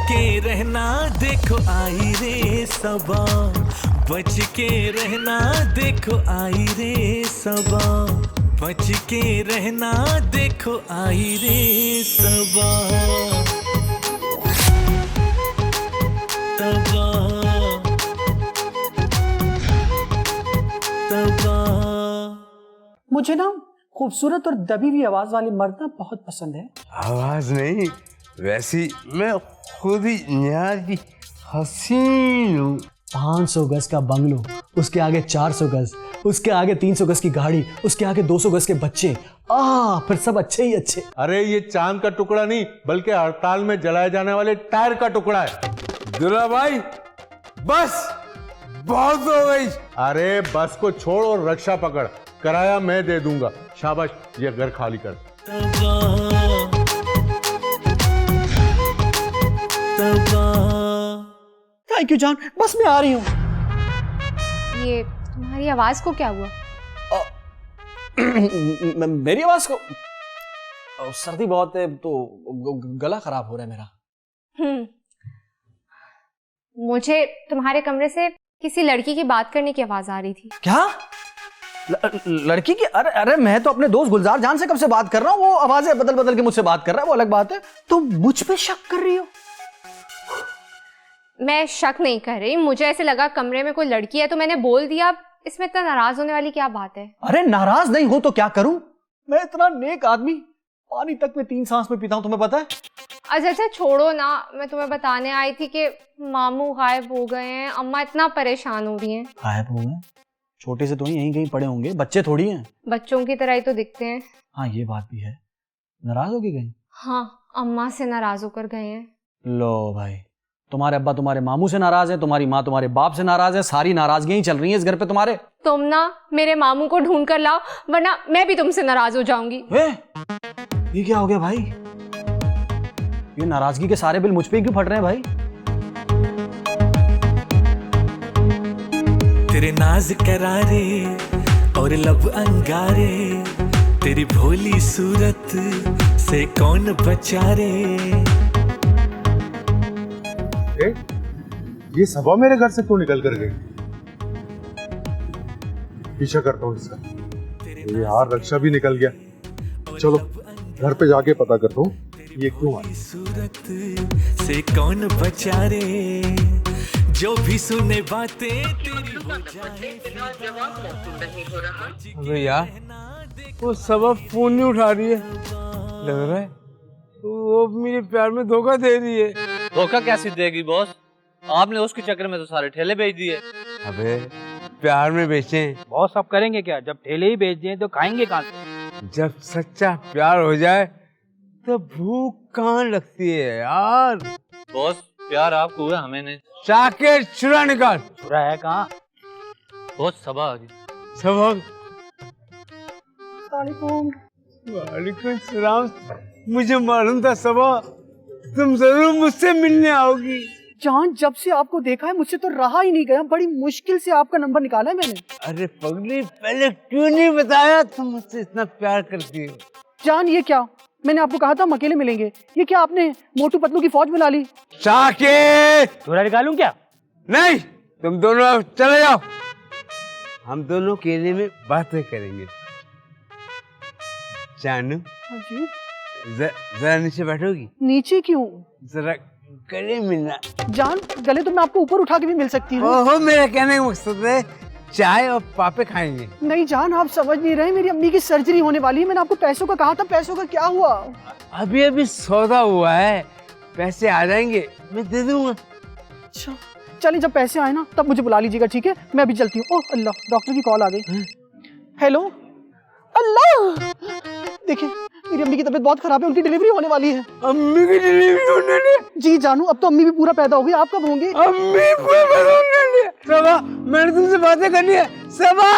के रहना देखो आई रे सबा, बच के रहना देखो आई रे सबा, बच के रहना देखो आई रे सबा, सबा, सबा। मुझे ना खूबसूरत और दबी हुई आवाज वाली मर्द ना बहुत पसंद है। आवाज नहीं, वैसी मैं खुद ही निहायत हसीन हूँ। 500 गज का बंगलो, उसके आगे 400 गज, उसके आगे 300 गज की गाड़ी, उसके आगे 200 गज के बच्चे, फिर सब अच्छे ही अच्छे। अरे ये चांद का टुकड़ा नहीं बल्कि हड़ताल में जलाए जाने वाले टायर का टुकड़ा है। दुल्हा भाई बस बहुत हो गई। अरे बस को छोड़ और रक्षा पकड़, किराया मैं दे दूंगा। शाबाश, ये घर खाली कर। थैंक यू जान, बस मैं आ रही हूँ। ये तुम्हारी आवाज को क्या हुआ? मेरी आवाज को सर्दी बहुत है तो गला खराब हो रहा है मेरा। मुझे तुम्हारे कमरे से किसी लड़की की बात करने की आवाज आ रही थी। क्या? लड़की की? अरे मैं तो अपने दोस्त गुलजार जान से कब से बात कर रहा हूँ, वो आवाजें बदल बदल के मुझसे बात कर रहा है, वो अलग बात है। तुम मुझ पे शक कर रही हो? मैं शक नहीं कर रही, मुझे ऐसे लगा कमरे में कोई लड़की है तो मैंने बोल दिया। इसमें इतना नाराज होने वाली क्या बात है? अरे नाराज नहीं हो तो क्या करूं, मैं इतना नेक आदमी, पानी तक में 3 सांस में पीता हूं, तुम्हें पता है। अच्छा छोड़ो ना, मैं तुम्हें बताने आई थी कि मामू गायब हो गए हैं, अम्मा इतना परेशान हो रही हैं। गायब हो गए? छोटे से तो नहीं, यहीं कहीं पड़े होंगे, बच्चे थोड़ी हैं। बच्चों की तरह ही तो दिखते हैं। हाँ ये बात भी है। नाराज हो गए? हाँ, अम्मा से नाराज होकर गए हैं। लो भाई, तुम्हारे अब्बा तुम्हारे मामू से नाराज है, तुम्हारी माँ तुम्हारे बाप से नाराज है, सारी नाराजगियां ही चल रही हैं इस घर पे तुम्हारे। तुम ना मेरे मामू को ढूंढ कर लाओ, वरना मैं भी तुमसे नाराज हो जाऊंगी। ये क्या हो गया भाई? ये नाराजगी के सारे बिल मुझ पे क्यों फट रहे हैं भाई? तेरे नाज करारे और लब अंगारे, तेरी भोली सूरत से कौन बचा रे। ये सबा मेरे घर से क्यों निकल कर गई? पीछा करता हूँ इसका। ये यार रक्षा भी निकल गया। चलो घर पे जाके पता करता हूँ ये क्यों आई। सूरत से कौन बचा रे, जो भी सुने बातें तेरी हो जाए। अबे यार वो सबब फोन नहीं उठा रही है, लग रहा है वो मेरे प्यार में धोखा दे रही है। धोखा कैसे देगी बॉस, आपने उसके चक्कर में तो सारे ठेले बेच दिए। अबे प्यार में बेचे बॉस अब करेंगे क्या, जब ठेले ही बेच दिए तो खाएंगे कहाँ से? जब सच्चा प्यार हो जाए तो भूख कहाँ लगती है यार। बॉस प्यार आपको हुआ, हमें नहीं। चाके चुरा निकाल। चुरा है कहाँ? बॉस सबा आ गई। सबब वालेकुम सलाम। मुझे मालूम था सबा तुम जरूर मुझसे मिलने आओगी। जान जब से आपको देखा है मुझसे तो रहा ही नहीं गया, बड़ी मुश्किल से आपका नंबर निकाला है मैंने। अरे पगली पहले क्यों नहीं बताया तुम मुझसे इतना प्यार करती हो? जान ये क्या, मैंने आपको कहा था हम अकेले मिलेंगे, ये क्या आपने मोटू पतलू की फौज बुला ली? चाके चुरा निकालूं क्या? नहीं, तुम दोनों चले जाओ, हम दोनों अकेले में बातें करेंगे। जानू हाँ जी। जरा नीचे बैठोगी? नीचे क्यों? जरा गले मिलना। जान गले तो मैं आपको ऊपर उठा के भी मिल सकती हूँ। ओहो मेरा कहने का मकसद है चाय और पापे खाएंगे। नहीं जान आप समझ नहीं रहे, मेरी अम्मी की सर्जरी होने वाली है, मैंने आपको पैसों का कहा था, पैसों का क्या हुआ? अभी अभी सौदा हुआ है, पैसे आ जाएंगे मैं दे दूंगा। अच्छा चलिए जब पैसे आए ना तब मुझे बुला लीजिएगा, ठीक है? मैं अभी चलती हूँ। ओह अल्लाह, डॉक्टर की कॉल आ गई। हेलो अल्लाह, देखिए मेरी अम्मी की तबीयत बहुत खराब है, उनकी डिलीवरी होने वाली है। अम्मी की डिलीवरी होने वाली? जी जानू, अब तो अम्मी भी पूरा पैदा हो गई, आप कब होंगे? अम्मी पूरा पैदा होने वाली है। सबा मैंने तुमसे बातें करनी है। सबा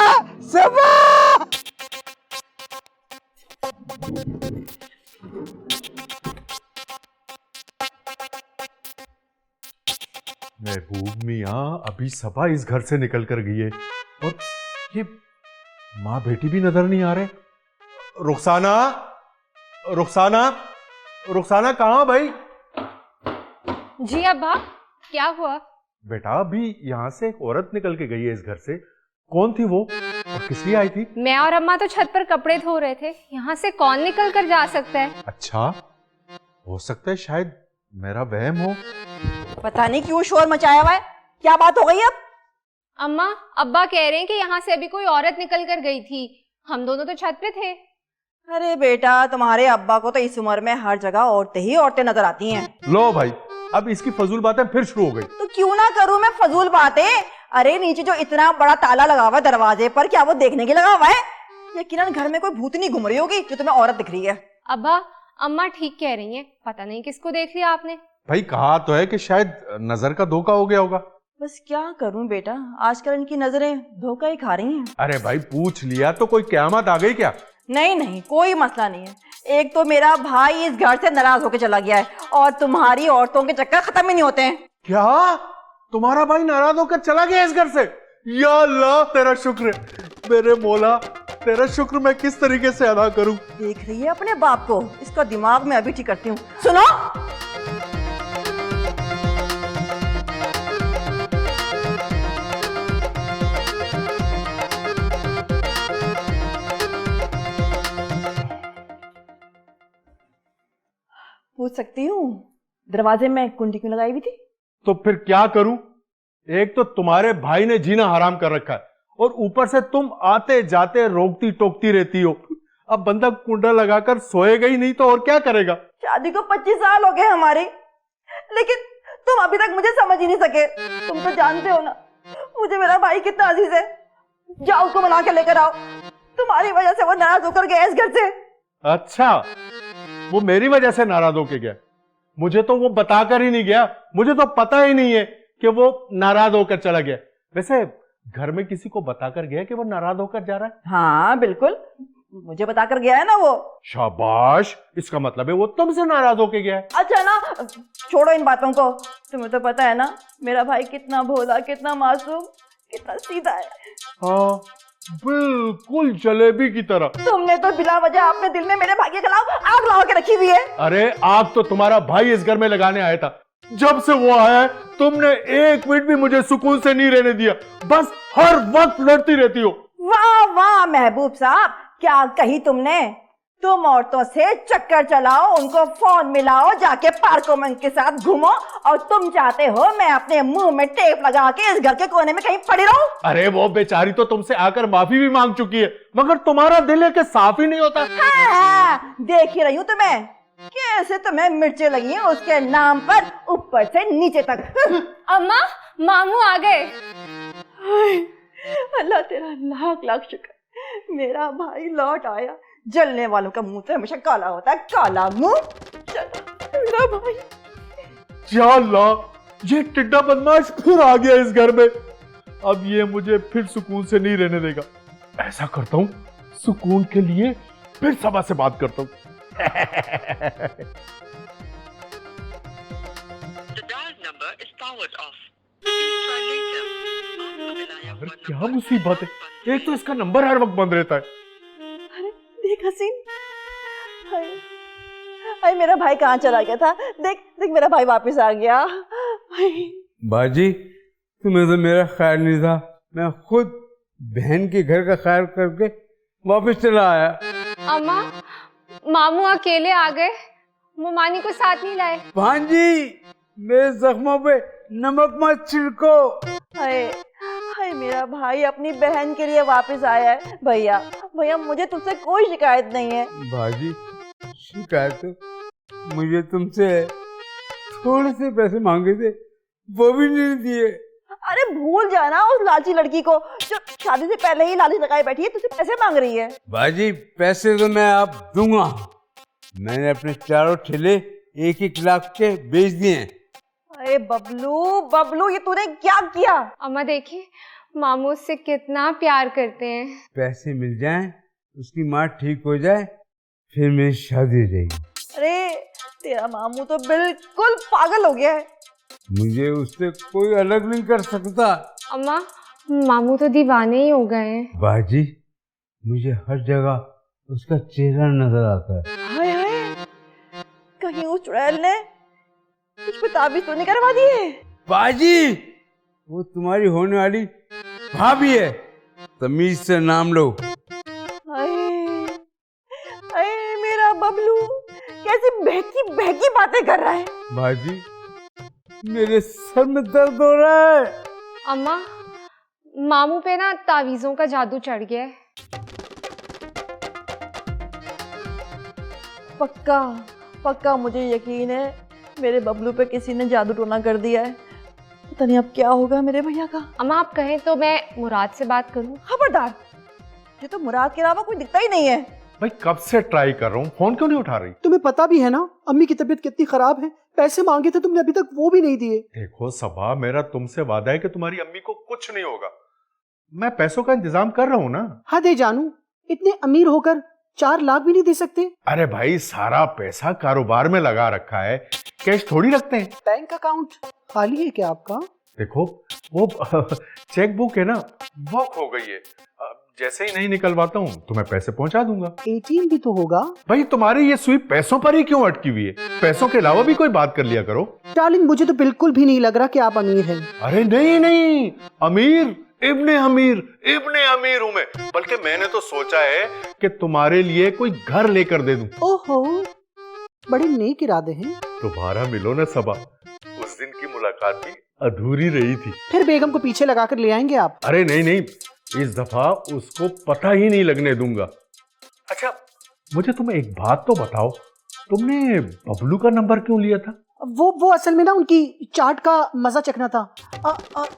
सबा महबूब मियाँ अभी सबा इस घर से निकल कर गई है और ये माँ बेटी भी नजर नहीं आ रहे। रुखसाना, रुखसाना, रुखसाना कहाँ भाई? जी अब्बा, क्या हुआ? बेटा अभी यहाँ से एक औरत निकल के गई है इस घर से। कौन थी वो और किस लिए आई थी? मैं और अम्मा तो छत पर कपड़े धो रहे थे। यहाँ से कौन निकल कर जा सकता है? अच्छा, हो सकता है शायद मेरा वहम हो। पता नहीं क्यों शोर मचाया हुआ है, क्या बात हो गई अब? अम्मा, अब्बा कह रहे हैं कि यहाँ से अभी कोई औरत निकल कर गई थी। हम दोनों तो छत पे थे। अरे बेटा, तुम्हारे अब्बा को तो इस उम्र में हर जगह औरतें ही औरतें नजर आती हैं। लो भाई, अब इसकी फजूल बातें फिर शुरू हो गई। तो क्यों ना करूं मैं फजूल बातें? अरे नीचे जो इतना बड़ा ताला लगा हुआ है दरवाजे पर, क्या वो देखने के लगा हुआ है? यकीनन घर में कोई भूतनी घूम रही होगी जो तुम्हें औरत दिख रही है। अब्बा, अम्मा ठीक कह रही हैं। पता नहीं किसको देख लिया आपने। भाई कहा तो है कि शायद नजर का धोखा हो गया होगा। बस क्या करूं बेटा, आजकल इनकी नजरें धोखा ही खा रही हैं। अरे भाई पूछ लिया तो कोई क़यामत आ गई क्या? नहीं नहीं, कोई मसला नहीं है। एक तो मेरा भाई इस घर से नाराज होकर चला गया है और तुम्हारी औरतों के चक्कर खत्म ही नहीं होते हैं। क्या तुम्हारा भाई नाराज होकर चला गया इस घर से? या अल्लाह, तेरा शुक्र है मेरे मौला, तेरा शुक्र मैं किस तरीके से अदा करूं। देख रही है अपने बाप को, इसका दिमाग मैं अभी ठीक करती हूँ। सुनो, पूछ सकती हूँ दरवाजे में कुंडी क्यों लगाई हुई थी? तो फिर क्या करूं? एक तो तुम्हारे भाई ने जीना हराम कर रखा है और ऊपर से तुम आते जाते रोकती टोकती रहती हो। अब बंदा कुंडा लगाकर सोएगा ही नहीं तो और क्या करेगा? शादी को 25 साल हो गए हमारे, लेकिन तुम अभी तक मुझे समझ ही नहीं सके। तुम तो जानते हो ना मुझे मेरा भाई कितना अजीज है। जाओ उसको मना के लेकर आओ, तुम्हारी वजह से वो नाराज होकर गया इस घर से। अच्छा, वो मेरी वजह से नाराज होके गया? मुझे तो वो बताकर ही नहीं गया, मुझे तो पता ही नहीं है कि वो नाराज होकर चला गया। वैसे घर में किसी को बताकर गया कि वो नाराज होकर जा रहा है? हाँ बिल्कुल, मुझे बताकर गया है ना वो। शाबाश, इसका मतलब है वो तुमसे नाराज होके गया है। अच्छा ना, छोड़ो इन बातों को। तुम्हें तो पता है ना मेरा भाई कितना भोला, कितना मासूम, कितना सीधा है। हाँ बिल्कुल जलेबी की तरह। तुमने तो बिला वजह अपने दिल में मेरे भाई के खिलाफ आग लगा के रखी हुई है। अरे आग तो तुम्हारा भाई इस घर में लगाने आया था। जब से वो आया है तुमने एक मिनट भी मुझे सुकून से नहीं रहने दिया, बस हर वक्त लड़ती रहती हो। वाह वाह महबूब साहब, क्या कही तुमने? तुम औरतों से चक्कर चलाओ, उनको फोन मिलाओ, जाके पार्कों में उनके साथ घूमो, और तुम चाहते हो मैं अपने मुंह में टेप लगा के इस घर के कोने में कहीं पड़ी रहूं? अरे वो बेचारी तो तुमसे आकर माफी भी मांग चुकी है, मगर तुम्हारा दिल है कि साफ ही नहीं होता। हाँ, देख ही रही हूं तुम्हें, कैसे तुम्हें मिर्चें लगी हैं उसके नाम पर, ऊपर से नीचे तक। अम्मा, मामू आ गए। अल्लाह तेरा लाख लाख शुक्र, मेरा भाई लौट आया। जलने वालों का मुंह तो हमेशा काला होता है, काला मुंह। चलो मेरा भाई। या अल्लाह, ये टिड्डा बदमाश फिर आ गया इस घर में। अब ये मुझे फिर सुकून से नहीं रहने देगा। ऐसा करता हूँ, सुकून के लिए फिर सबा से बात करता हूँ। क्या मुसीबत है, एक तो इसका नंबर हर वक्त बंद रहता है। देख हसीन, हाय हाय मेरा भाई कहाँ चला गया था? देख देख मेरा भाई वापस आ गया। बाजी, तुम्हें तो मेरा ख्याल नहीं था, मैं खुद बहन के घर का ख्याल करके वापस चला आया। अम्मा, मामू अकेले आ गए, मुमानी को साथ नहीं लाए। भांजी, मेरे जख्मों पे नमक मत छिड़को। हाय हाय मेरा भाई अपनी बहन के लिए वापस आया है। भैया भैया, मुझे तुझसे कोई शिकायत नहीं है। बाजी, शिकायत तो मुझे तुमसे थोड़े से पैसे मांगे थे, वो भी नहीं दिए। अरे भूल जाना उस लालची लड़की को जो शादी से पहले ही लालच लगाई बैठी है, तुझसे पैसे मांग रही है। बाजी, पैसे तो मैं आप दूंगा। मैंने अपने चारों ठेले 1-1 लाख के बेच दिए हैं। अरे बबलू बबलू, ये तूने क्या किया? अम्मा देखिए, मामू उससे कितना प्यार करते हैं। पैसे मिल जाएं, उसकी माँ ठीक हो जाए, फिर मेरी शादी हो जाएगी। अरे तेरा मामू तो बिल्कुल पागल हो गया है। मुझे उससे कोई अलग नहीं कर सकता। अम्मा, मामू तो दीवाने ही हो गए हैं। बाजी, मुझे हर जगह उसका चेहरा नजर आता है। हाय हाय, कहीं उस चुड़ैल ने मुझ पे ताबीज तो नहीं करवा दिए? बाजी, वो तुम्हारी होने वाली भाभी है, तमीज से नाम लो। अरे अरे मेरा बबलू कैसी बहकी बहकी बातें कर रहा है। बाजी, मेरे सर में दर्द हो रहा है। अम्मा, मामू पे ना तावीज़ों का जादू चढ़ गया है। पक्का पक्का मुझे यकीन है मेरे बबलू पे किसी ने जादू टोना कर दिया है। पता नहीं अब क्या होगा मेरे भैया का। अम्मा आप कहें तो मैं मुराद से बात करूं? खबरदार, ये तो मुराद के अलावा कोई दिखता ही नहीं है। भाई कब से ट्राई कर रहा हूँ, फोन क्यों नहीं उठा रही? तुम्हें पता भी है ना अम्मी की तबीयत कितनी खराब है। पैसे मांगे थे तुमने, अभी तक वो भी नहीं दिए। देखो सबा, मेरा तुमसे वादा है कि तुम्हारी अम्मी को कुछ नहीं होगा। मैं पैसों का इंतजाम कर रहा हूँ ना। हद है जानू, इतने अमीर होकर 4 लाख भी नहीं दे सकते। अरे भाई, सारा पैसा कारोबार में लगा रखा है, कैश थोड़ी रखते हैं। बैंक अकाउंट खाली है क्या आपका? देखो वो चेक बुक है ना, वो खो गई है। जैसे ही नहीं निकलवाता हूँ तो मैं पैसे पहुंचा दूंगा। ATM भी तो होगा। भाई तुम्हारी ये सुई पैसों पर ही क्यों अटकी हुई है? पैसों के अलावा भी कोई बात कर लिया करो। डार्लिंग, मुझे तो बिल्कुल भी नहीं लग रहा कि आप अमीर हैं। अरे नहीं नहीं, अमीर इब्ने अमीर हूं मैं। बल्कि मैंने तो सोचा है कि तुम्हारे लिए कोई घर लेकर दे दूं। ओहो, बड़े नेक इरादे हैं। तुम्हारा मिलो ना सबा, उस दिन की मुलाकात भी अधूरी रही थी। फिर बेगम को पीछे लगाकर ले आएंगे आप? अरे नहीं नहीं, इस दफा उसको पता ही नहीं लगने दूंगा। अच्छा, मुझे तुम एक बात तो बताओ, तुमने बबलू का नंबर क्यों लिया था? वो असल में ना उनकी चाट का मजा चखना था।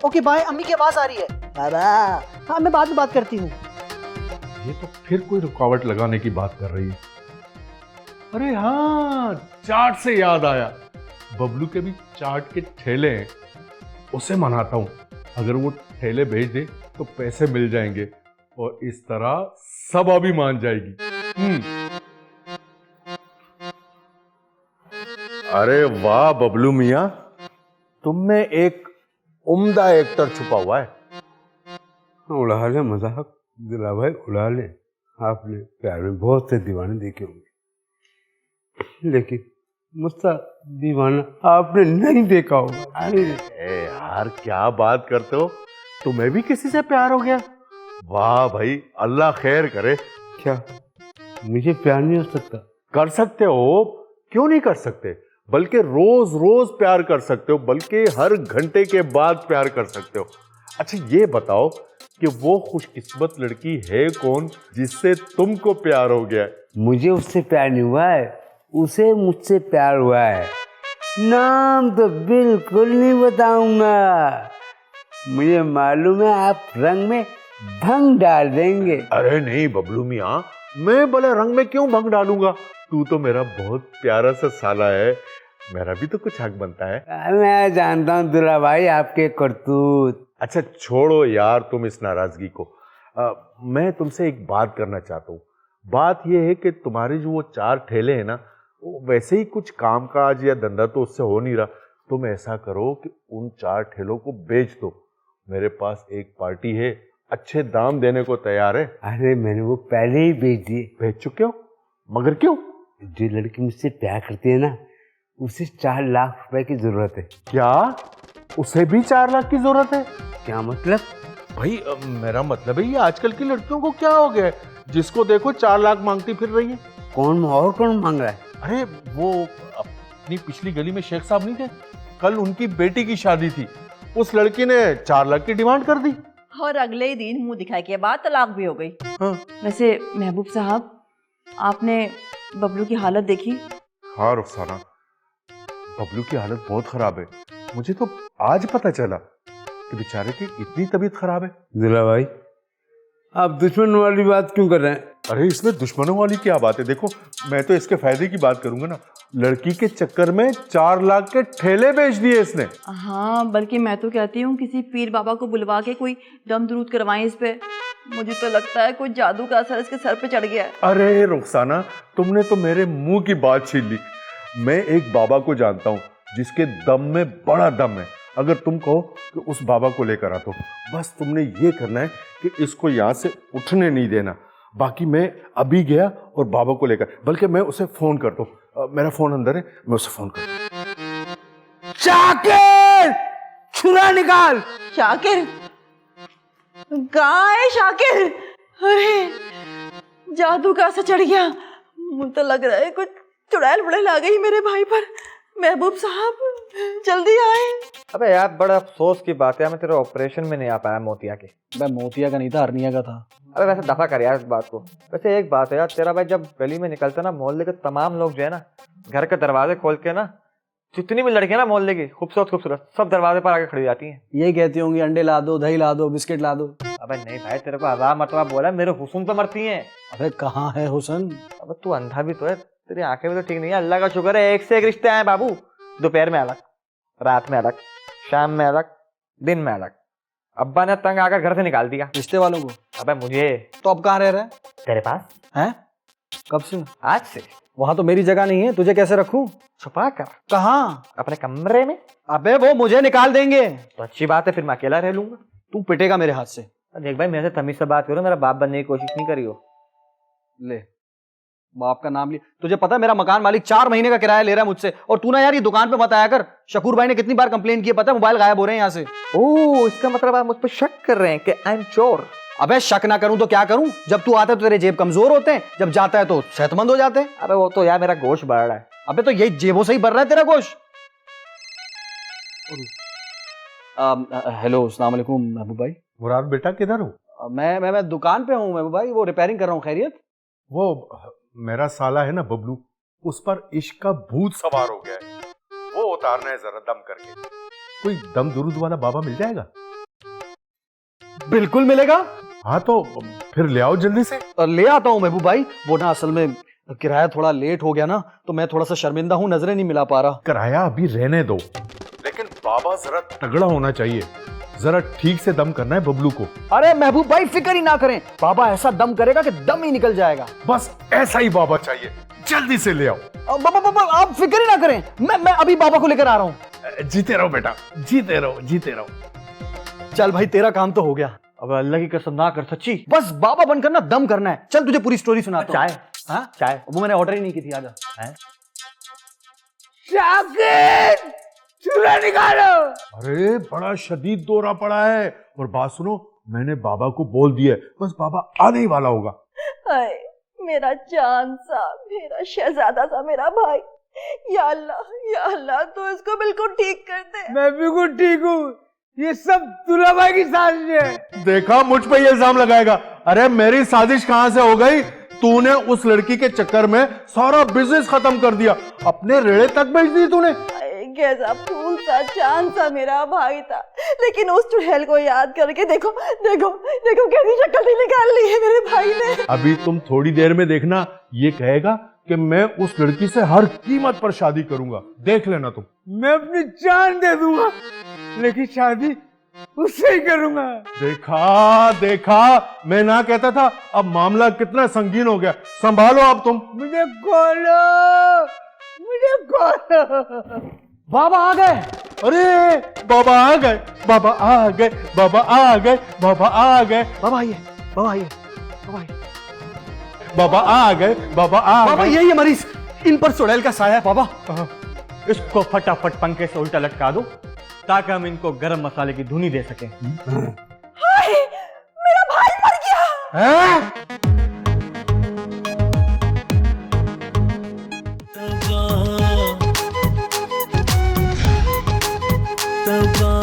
ओके बाय, अम्मी की आवाज आ रही है। बाबा, हाँ मैं बाद में बात करती हूँ। ये तो फिर कोई रुकावट लगाने की बात कर रही है। अरे हाँ, चाट से याद आया, बबलू के भी चाट के ठेले हैं, उसे मनाता हूँ। अगर वो ठेले भेज दे तो पैसे मिल जाएंगे और इस तरह सबा भी मान जाएगी। अरे वाह बबलू मियाँ, तुम में एक उम्दा एक्टर छुपा हुआ है। उड़ा ले मजाक दिला भाई, उड़ा ले। आपने प्यार में बहुत से दीवाने देखे होंगे, लेकिन मुझसे दीवाना आपने नहीं देखा होगा। अरे यार, क्या बात करते हो, तुम्हें भी किसी से प्यार हो गया? वाह भाई, अल्लाह खैर करे। क्या मुझे प्यार नहीं हो सकता? कर सकते हो, क्यों नहीं कर सकते? बल्कि रोज रोज प्यार कर सकते हो, बल्कि हर घंटे के बाद प्यार कर सकते हो। अच्छा ये बताओ कि वो खुशकिस्मत लड़की है कौन जिससे तुमको प्यार हो गया? मुझे उससे प्यार नहीं हुआ है, उसे मुझसे प्यार हुआ है। नाम तो बिल्कुल नहीं बताऊंगा, मुझे मालूम है आप रंग में भंग डाल देंगे। अरे नहीं बबलू मियाँ, मैं भले रंग में क्यों भंग डालूंगा? तू तो मेरा बहुत प्यारा सा साला है, मेरा भी तो कुछ हक बनता है। मैं जानता हूँ दुल्हा भाई आपके करतूत। अच्छा छोड़ो यार तुम इस नाराजगी को। मैं तुमसे एक बात करना चाहता हूँ। बात यह है कि तुम्हारे जो वो 4 ठेले हैं ना, वैसे ही कुछ काम काज या धंधा तो उससे हो नहीं रहा। तुम ऐसा करो कि उन 4 ठेलों को बेच दो। मेरे पास एक पार्टी है, अच्छे दाम देने को तैयार है। अरे मैंने वो पहले ही बेच दिए। बेच चुके हो? मगर क्यों? जो लड़की मुझसे प्यार करती है ना, उसे 4 लाख रुपए की जरूरत है। क्या उसे भी 4 लाख की जरूरत है? क्या मतलब? भाई मेरा मतलब है ये आजकल की लड़कियों को क्या हो गया है, जिसको देखो 4 लाख मांगती फिर रही है। कौन मांग रहा है? अरे वो अपनी पिछली गली में शेख साहब नहीं थे, कल उनकी बेटी की शादी थी, उस लड़की ने 4 लाख की डिमांड कर दी और अगले ही दिन मुंह दिखाई के बाद तलाक भी हो गई। हाँ। वैसे महबूब साहब, आपने बबलू की हालत देखी? हाँ रुखसाना, बबलू की हालत बहुत खराब है। मुझे तो आज पता चला कि बेचारे की इतनी तबीयत खराब है। दुल्हा भाई, आप दुश्मन वाली बात क्यों कर रहे हैं? अरे इसमें दुश्मनों वाली क्या बात है? देखो मैं तो इसके फायदे की बात करूंगा ना। लड़की के चक्कर में 4 लाख के ठेले बेच दिए इसने। हाँ, बल्कि मैं तो कहती हूँ किसी पीर बाबा को बुलवा के कोई दम दरूद करवाएं इस पे। मुझे तो लगता है कोई जादू का असर इसके सर पे चढ़ गया है। अरे रुखसाना, तुमने तो मेरे मुंह की बात छीन ली। मैं एक बाबा को जानता हूँ जिसके दम में बड़ा दम है। अगर तुम कहो कि उस बाबा को लेकर आ तो बस तुमने ये करना है कि इसको यहाँ से उठने नहीं देना। बाकी मैं अभी गया और बाबा को लेकर, बल्कि मैं उसे फोन कर दूँ। मेरा फोन अंदर है, मैं उसे फोन कर दूँ। शाकिर, छुरा निकाल। शाकिर, कहाँ है शाकिर? अरे जादू का असर चढ़ गया। मुझे तो लग रहा है कुछ चुड़ैल बुड़ैल आ गई मेरे भाई पर। महबूब साहब जल्दी आए। अबे यार बड़ा अफसोस की बात है, मैं तेरे ऑपरेशन में नहीं आ पाया मोतिया के। मैं मोतिया का नहीं था, हरनिया का था। अबे वैसे दफा कर यार इस बात को। वैसे एक बात है यार, तेरा भाई जब गली में निकलता ना, मोहल्ले के तमाम लोग जो है ना, घर के दरवाजे खोल के ना, जितनी भी लड़कियां ना मोहल्ले की खूबसूरत खूबसूरत, सब दरवाजे पर आके खड़ी जाती हैं। यही कहती होंगी अंडे ला दो, दही ला दो, बिस्किट ला दो। अबे नहीं भाई, तेरे को हजार मरतबा बोला, मेरे हुस्न पे मरती हैं। अबे कहाँ है हुसन? अब तू अंधा भी तो है, तेरी आंखें भी तो ठीक नहीं है। अल्लाह का शुक्र है एक से एक रिश्ते आए बाबू। दोपहर में अलग, रात में अलग, शाम में अलग, दिन में अलग। अब्बा ने तंग आकर घर से निकाल दिया। रिश्ते वालों को? अबे मुझे। तो अब कहाँ रह रहा है? तेरे पास हैं? कब से? आज से। वहां तो मेरी जगह नहीं है, तुझे कैसे रखूं? छुपा कर। कहाँ? अपने कमरे में। अबे वो मुझे निकाल देंगे। तो अच्छी बात है, फिर मैं अकेला रह लूंगा। तू पिटेगा मेरे हाथ से। देख भाई, मेरे से तमीज से बात करो, मेरा बाप बनने की कोशिश नहीं करी हो। ले, बाप का नाम लिया। तुझे पता है मेरा मकान मालिक 4 महीने का किराया ले रहा है मुझसे। और तू ना यार ये दुकान पे मत आया कर। शकूर भाई ने कितनी बार कंप्लेन की है, पता है? मोबाइल गायब हो रहे हैं यहाँ से। ओह, इसका मतलब आप मुझ पर शक कर रहे हैं कि आई एम चोर। अबे शक ना करूं तो क्या करूं? जब तू आता है तो तेरे जेब कमजोर होते हैं, जब जाता है तो सेहतमंद हो जाते हैं। अबे वो तो यार मेरा गोश्त बढ़ रहा है। अबे तो यही जेबों से ही बढ़ रहा है तेरा गोश्त। हेलो, अस्सलाम वालेकुम महबूब भाई। मुराद बेटा किधर हो? मैं दुकान पे हूँ महबूब भाई, वो रिपेयरिंग कर रहा हूँ। खैरियत? वो मेरा साला है ना बबलू, उस पर इश्क का भूत सवार हो गया है, वो उतारना है जरा दम करके। कोई दम दुरूद वाला बाबा मिल जाएगा? बिल्कुल मिलेगा। हाँ तो फिर ले आओ जल्दी से। ले आता हूँ महबूब भाई। वो ना असल में किराया थोड़ा लेट हो गया ना, तो मैं थोड़ा सा शर्मिंदा हूँ, नजरें नहीं मिला पा रहा। किराया अभी रहने दो, लेकिन बाबा जरा तगड़ा होना चाहिए, जरा ठीक से दम करना है बबलू को। अरे महबूब भाई फिक्र ही ना करें, बाबा ऐसा दम करेगा कि दम ही निकल जाएगा। बस ऐसा ही बाबा चाहिए, जल्दी से ले आओ। बाबा आप फिक्र ही ना करें, मैं अभी बाबा को लेकर आ रहा हूँ। जीते रहो बेटा, जीते रहो, जीते रहो। चल भाई, तेरा काम तो हो गया। अब अल्लाह की कसम ना कर, सच्ची। बस बाबा बनकर ना दम करना है। चल तुझे पूरी स्टोरी सुनाता हूँ। चाय? हाँ चाय वो मैंने ऑर्डर ही नहीं की थी। आजा। शाकिर, छुरा निकालो। अरे बड़ा शदीद दौरा पड़ा है। और बात सुनो, मैंने बाबा को बोल दिया, बस बाबा आने ही वाला होगा। हाय मेरा चांद सा, मेरा शहजादा सा, मेरा भाई। या अल्लाह तो इसको बिल्कुल ठीक कर दे। मैं बिल्कुल ठीक हूँ, ये सब दूल्हा भाई की साजिश है। देखा, मुझ पे ये इल्जाम लगाएगा। अरे मेरी साजिश कहां से हो गई? तूने उस लड़की के चक्कर में सारा बिजनेस खत्म कर दिया, अपने रेड़े तक बेच दी तूने। कैसा फूल सा, चांद सा मेरा भाई था, लेकिन उस चुड़ैल को याद करके देखो देखो देखो कैसी शक्ल ही निकाल ली है मेरे भाई ने। अभी तुम थोड़ी देर में देखना, ये कहेगा कि मैं उस लड़की से हर कीमत पर शादी करूंगा, देख लेना तुम। मैं अपनी जान दे दूंगा, लेकिन शादी उससे ही करूंगा। देखा देखा, मैं ना कहता था। अब मामला कितना संगीन हो गया, संभालो अब तुम। मुझे खोलो, मुझे खोलो। बाबा आ गए। अरे बाबा आ गए, बाबा आ गए, बाबा आ गए, बाबा आ गए। बाबा आइए, बाबा आइए, बाबा आइए। बाबा आ गए, बाबा आ बाबा गए। यही है मरीज, इन पर चुड़ैल का साया है। बाबा इसको फटाफट पंखे से उल्टा लटका दो, ताकि हम इनको गरम मसाले की धुनी दे सकें। हाय मेरा भाई मर गया। हैं? तबा